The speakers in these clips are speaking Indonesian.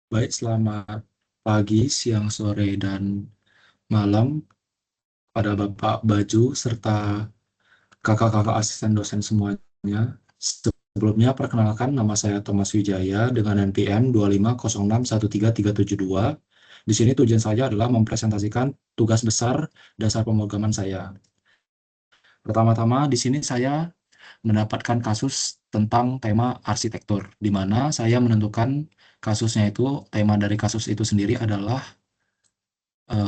Baik, selamat pagi, siang, sore, dan malam pada Bapak Baju serta kakak-kakak asisten dosen semuanya. Sebelumnya, perkenalkan nama saya Thomas Wijaya dengan NPM 250613372. Di sini tujuan saya adalah mempresentasikan tugas besar dasar pemrograman saya. Pertama-tama, di sini saya mendapatkan kasus tentang tema arsitektur, di mana saya menentukan kasusnya itu, tema dari kasus itu sendiri adalah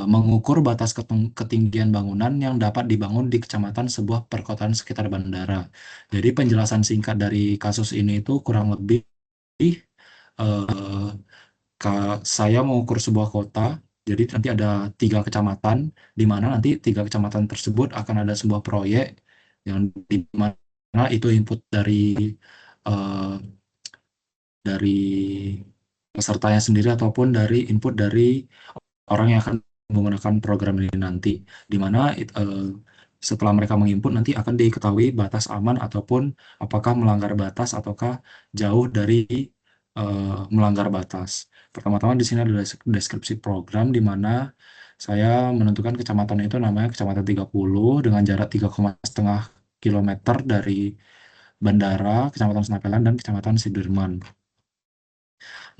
mengukur batas ketinggian bangunan yang dapat dibangun di kecamatan sebuah perkotaan sekitar bandara. Jadi penjelasan singkat dari kasus ini itu kurang lebih eh, saya mengukur sebuah kota. Jadi nanti ada 3 kecamatan, di mana nanti 3 kecamatan tersebut akan ada sebuah proyek yang di mana itu input eh, dari pesertanya sendiri ataupun dari input dari orang yang akan menggunakan program ini nanti, di mana setelah mereka menginput nanti akan diketahui batas aman ataupun apakah melanggar batas ataukah jauh dari melanggar batas. Pertama-tama di sini ada deskripsi program di mana saya menentukan kecamatan itu namanya Kecamatan 30 dengan jarak 3,5 kilometer dari bandara, Kecamatan Senapelan, dan Kecamatan Sudirman.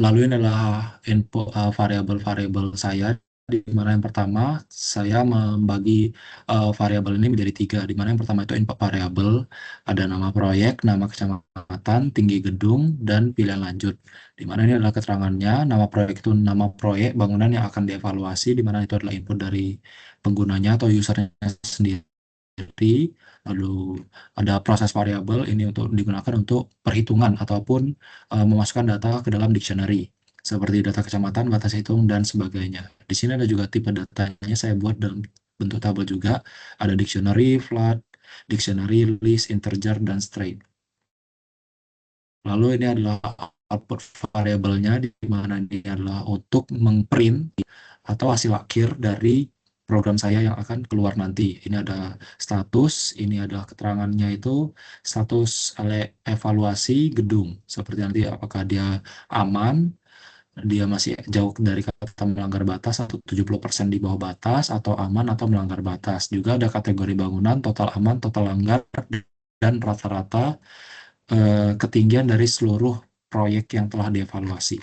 Lalu ini adalah input variabel-variabel saya, di mana yang pertama saya membagi variabel ini menjadi 3, di mana yang pertama itu input variabel, ada nama proyek, nama kecamatan, tinggi gedung, dan pilihan lanjut. Di mana ini adalah keterangannya, nama proyek itu nama proyek bangunan yang akan dievaluasi, di mana itu adalah input dari penggunanya atau usernya sendiri. Lalu ada proses variabel ini untuk digunakan untuk perhitungan ataupun memasukkan data ke dalam dictionary seperti data kecamatan, batas hitung, dan sebagainya. Di sini ada juga tipe datanya saya buat dalam bentuk tabel juga. Ada dictionary, float, dictionary, list, integer, dan straight. Lalu ini adalah output variabelnya, di mana ini adalah untuk mengprint atau hasil akhir dari program saya yang akan keluar nanti. Ini ada status, ini adalah keterangannya itu status evaluasi gedung. Seperti nanti apakah dia aman, dia masih jauh dari kata melanggar batas atau 70% di bawah batas, atau aman atau melanggar batas. Juga ada kategori bangunan, total aman, total langgar, dan rata-rata ketinggian dari seluruh proyek yang telah dievaluasi.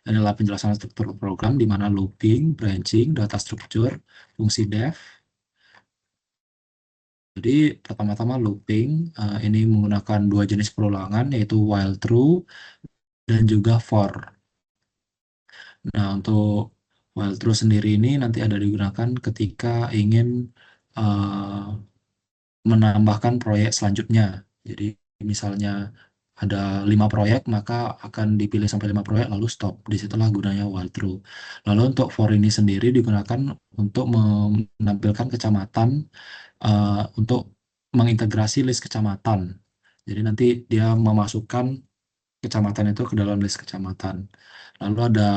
Ini adalah penjelasan struktur program di mana looping, branching, data structure, fungsi def. Jadi pertama-tama looping, ini menggunakan 2 jenis perulangan, yaitu while true dan juga for. Nah, untuk while true sendiri ini nanti ada digunakan ketika ingin uh, menambahkan proyek selanjutnya. Jadi misalnya ada 5 proyek, maka akan dipilih sampai 5 proyek, lalu stop. Disitulah gunanya while true. Lalu untuk for ini sendiri digunakan untuk menampilkan kecamatan, untuk mengintegrasi list kecamatan. Jadi nanti dia memasukkan kecamatan itu ke dalam list kecamatan. Lalu ada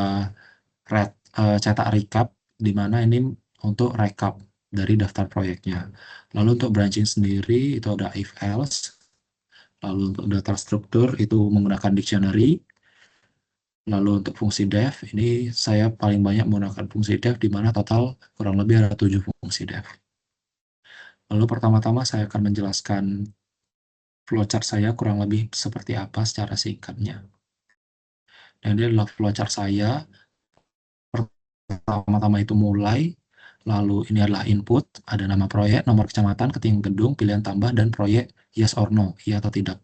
cetak recap, di mana ini untuk recap dari daftar proyeknya. Lalu untuk branching sendiri itu ada if else. Lalu untuk data struktur itu menggunakan dictionary. Lalu untuk fungsi def, ini saya paling banyak menggunakan fungsi def, di mana total kurang lebih ada 7 fungsi def. Lalu pertama-tama saya akan menjelaskan flowchart saya kurang lebih seperti apa secara singkatnya. Dan ini adalah flowchart saya. Pertama-tama itu mulai, lalu ini adalah input, ada nama proyek, nomor kecamatan, ketinggian gedung, pilihan tambah, dan proyek yes or no, iya atau tidak.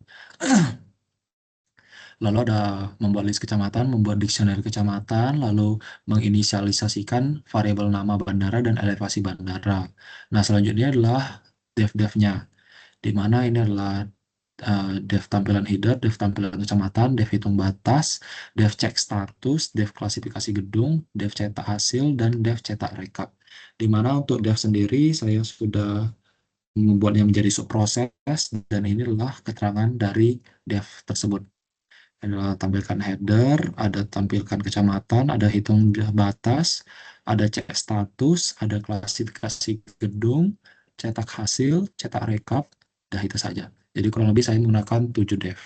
Lalu ada membuat list kecamatan, membuat dictionary kecamatan, lalu menginisialisasikan variabel nama bandara dan elevasi bandara. Nah, selanjutnya adalah dev-devnya, di mana ini adalah dev tampilan header, dev tampilan kecamatan, dev hitung batas, dev cek status, dev klasifikasi gedung, dev cetak hasil, dan dev cetak rekap. Di mana untuk dev sendiri saya sudah membuatnya menjadi subproses, dan ini adalah keterangan dari dev tersebut. Adalah tampilkan header, ada tampilkan kecamatan, ada hitung batas, ada cek status, ada klasifikasi gedung, cetak hasil, cetak rekap, dah itu saja. Jadi kurang lebih saya menggunakan 7 dev.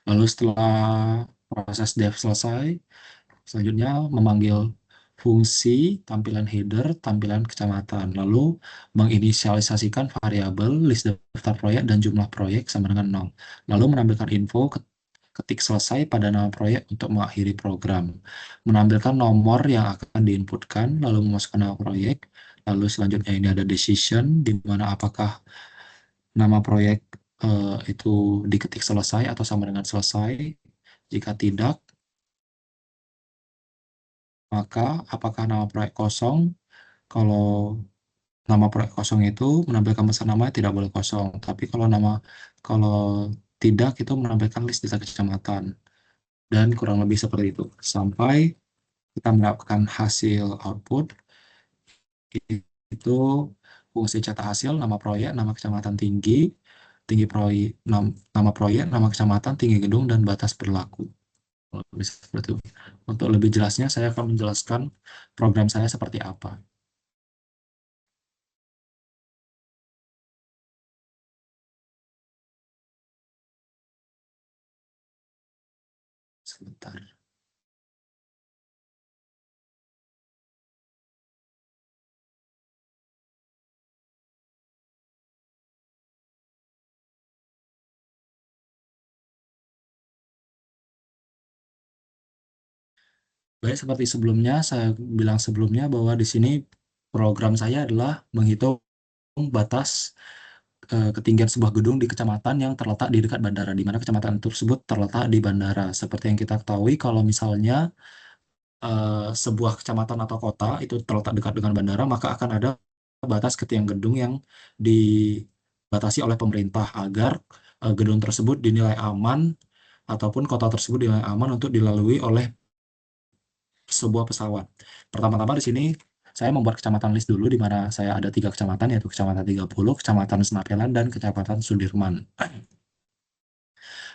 Lalu setelah proses dev selesai. Selanjutnya memanggil fungsi tampilan header, tampilan kecamatan, lalu menginisialisasikan variabel list daftar proyek dan jumlah proyek sama dengan 0. Lalu menampilkan info ketik selesai pada nama proyek untuk mengakhiri program. Menampilkan nomor yang akan diinputkan, lalu memasukkan nama proyek. Lalu selanjutnya ini ada decision, di mana apakah nama proyek itu diketik selesai atau sama dengan selesai. Jika tidak, maka apakah nama proyek kosong? Kalau nama proyek kosong itu menampilkan pesan nama tidak boleh kosong. Tapi kalau tidak itu menampilkan list desa kecamatan. Dan kurang lebih seperti itu. Sampai kita mendapatkan hasil output itu fungsi cetak hasil, nama proyek, nama kecamatan tinggi, tinggi proyek, nama proyek, nama kecamatan, tinggi gedung, dan batas berlaku. Lebih seperti itu. Untuk lebih jelasnya, saya akan menjelaskan program saya seperti apa. Sebentar. Baik, seperti sebelumnya, saya bilang sebelumnya bahwa di sini program saya adalah menghitung batas ketinggian sebuah gedung di kecamatan yang terletak di dekat bandara, di mana kecamatan tersebut terletak di bandara. Seperti yang kita ketahui, kalau misalnya sebuah kecamatan atau kota itu terletak dekat dengan bandara, maka akan ada batas ketinggian gedung yang dibatasi oleh pemerintah agar gedung tersebut dinilai aman ataupun kota tersebut dinilai aman untuk dilalui oleh sebuah pesawat. Pertama-tama di sini saya membuat kecamatan list dulu, di mana saya ada 3 kecamatan, yaitu Kecamatan 30, Kecamatan Senapelan, dan Kecamatan Sudirman.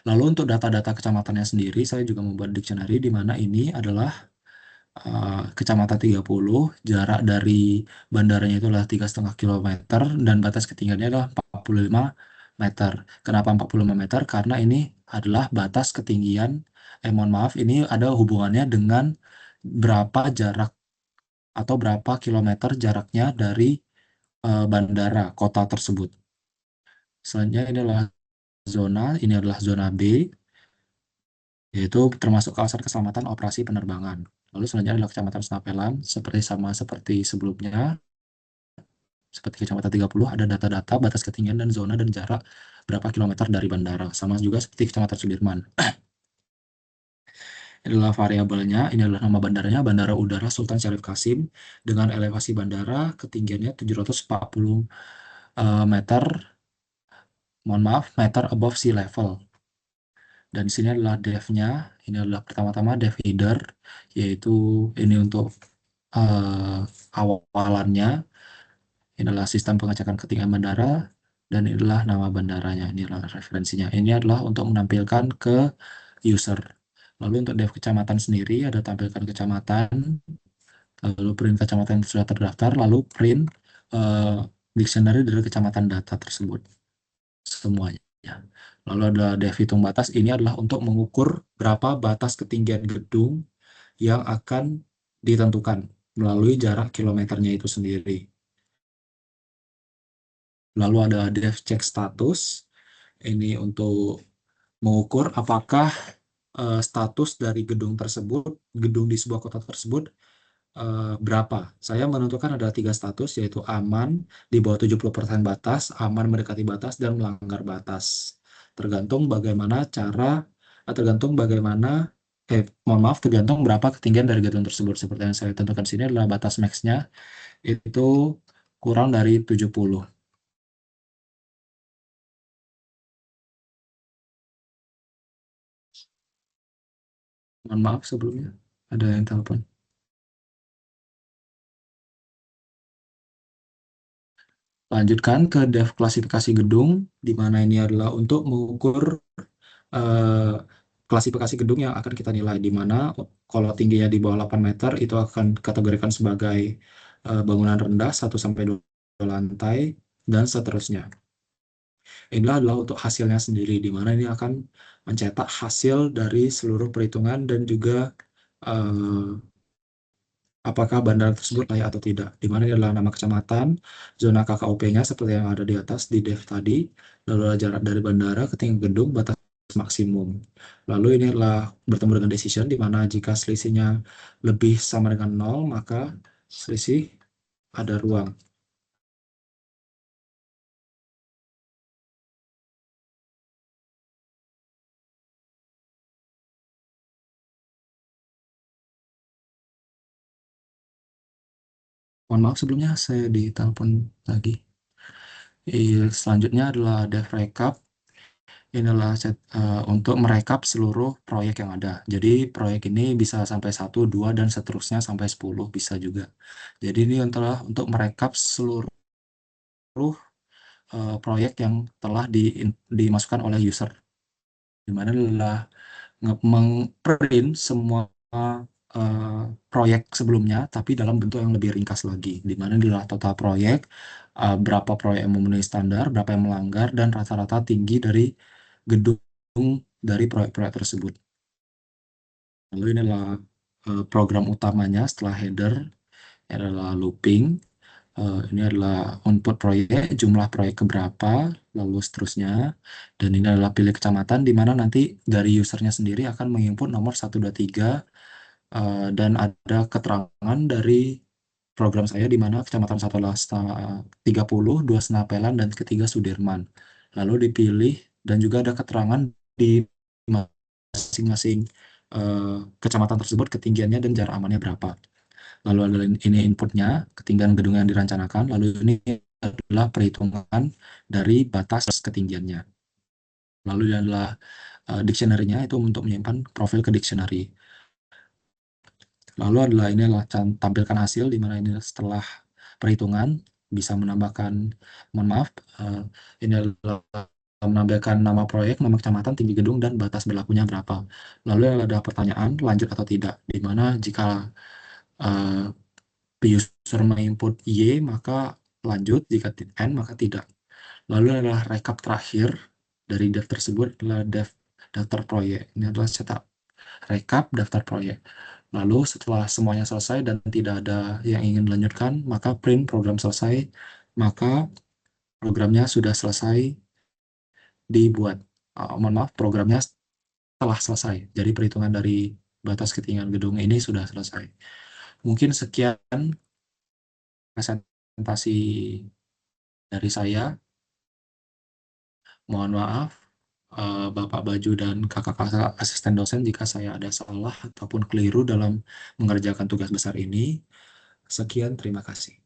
Lalu untuk data-data kecamatannya sendiri, saya juga membuat dictionary, di mana ini adalah Kecamatan 30, jarak dari bandaranya itu adalah 3,5 kilometer, dan batas ketinggiannya adalah 45 meter. Kenapa 45 meter? Karena ini adalah batas ketinggian, mohon maaf, ini ada hubungannya dengan berapa jarak atau berapa kilometer jaraknya dari bandara kota tersebut. Selanjutnya ini adalah zona B, yaitu termasuk kawasan keselamatan operasi penerbangan. Lalu selanjutnya adalah Kecamatan Senapelan, seperti sebelumnya, seperti Kecamatan 30, ada data-data batas ketinggian dan zona dan jarak berapa kilometer dari bandara. Sama juga seperti Kecamatan Sudirman. Ini adalah variabelnya, ini adalah nama bandaranya, Bandara Udara Sultan Syarif Kasim, dengan elevasi bandara ketinggiannya 740 meter, mohon maaf, meter above sea level. Dan di sini adalah dev-nya, ini adalah pertama-tama dev header, yaitu ini untuk awalannya, ini adalah sistem pengecekan ketinggian bandara, dan ini adalah nama bandaranya, ini adalah referensinya. Ini adalah untuk menampilkan ke user. Lalu untuk dev kecamatan sendiri, ada tampilkan kecamatan, lalu print kecamatan yang sudah terdaftar, lalu print dictionary dari kecamatan data tersebut, semuanya. Lalu ada dev hitung batas, ini adalah untuk mengukur berapa batas ketinggian gedung yang akan ditentukan melalui jarak kilometernya itu sendiri. Lalu ada dev check status, ini untuk mengukur apakah status dari gedung tersebut, gedung di sebuah kota tersebut berapa. Saya menentukan ada 3 status, yaitu aman di bawah 70% batas, aman mendekati batas, dan melanggar batas. Tergantung bagaimana tergantung berapa ketinggian dari gedung tersebut. Seperti yang saya tentukan sini adalah batas max-nya itu kurang dari 70. Mohon maaf sebelumnya, ada yang telepon. Lanjutkan ke dev klasifikasi gedung, di mana ini adalah untuk mengukur eh, klasifikasi gedung yang akan kita nilai, di mana kalau tingginya di bawah 8 meter itu akan kategorikan sebagai bangunan rendah 1 sampai 2 lantai, dan seterusnya. Inilah adalah untuk hasilnya sendiri, di mana ini akan mencetak hasil dari seluruh perhitungan dan juga eh, apakah bandara tersebut layak atau tidak. Di mana ini adalah nama kecamatan, zona KKUP-nya seperti yang ada di atas di dev tadi, lalu adalah jarak dari bandara ke tinggi gedung, batas maksimum. Lalu ini adalah bertemu dengan decision, di mana jika selisihnya lebih sama dengan nol, maka selisih ada ruang. Mohon maaf sebelumnya saya ditelepon lagi. Selanjutnya adalah dev recap. Inilah untuk merekap seluruh proyek yang ada. Jadi proyek ini bisa sampai 1, 2, dan seterusnya sampai 10 bisa juga. Jadi ini adalah untuk merekap seluruh proyek yang telah dimasukkan oleh user. Di mana adalah mengprint semua eh, proyek sebelumnya, tapi dalam bentuk yang lebih ringkas lagi. Di mana adalah total proyek, berapa proyek yang memenuhi standar, berapa yang melanggar, dan rata-rata tinggi dari gedung dari proyek-proyek tersebut. Lalu ini adalah program utamanya setelah header, ini adalah looping. Ini adalah input proyek, jumlah proyek keberapa, lalu seterusnya. Dan ini adalah pilih kecamatan, di mana nanti dari usernya sendiri akan menginput nomor 1, 2, 3, dan ada keterangan dari program saya di mana kecamatan satu adalah 30, dua Senapelan, dan ketiga Sudirman. Lalu dipilih dan juga ada keterangan di masing-masing kecamatan tersebut ketinggiannya dan jarak amannya berapa. Lalu ada ini inputnya, ketinggian gedung yang direncanakan, lalu ini adalah perhitungan dari batas ketinggiannya. Lalu ini adalah dictionary-nya itu untuk menyimpan profil ke dictionary. Lalu adalah ini adalah tampilkan hasil di mana ini setelah perhitungan bisa menambahkan, mohon maaf, eh, ini adalah menambahkan nama proyek, nama kecamatan, tinggi gedung, dan batas berlakunya berapa. Lalu ada pertanyaan lanjut atau tidak, di mana jika user menginput Y maka lanjut, jika N maka tidak. Lalu adalah rekap terakhir dari dev tersebut adalah daftar proyek. Ini adalah cetak rekap daftar proyek. Lalu setelah semuanya selesai dan tidak ada yang ingin dilanjutkan, maka print program selesai, maka programnya sudah selesai dibuat. Mohon maaf, programnya telah selesai. Jadi perhitungan dari batas ketinggian gedung ini sudah selesai. Mungkin sekian presentasi dari saya. Mohon maaf, Bapak Baju dan kakak-kakak asisten dosen jika saya ada salah ataupun keliru dalam mengerjakan tugas besar ini. Sekian, terima kasih.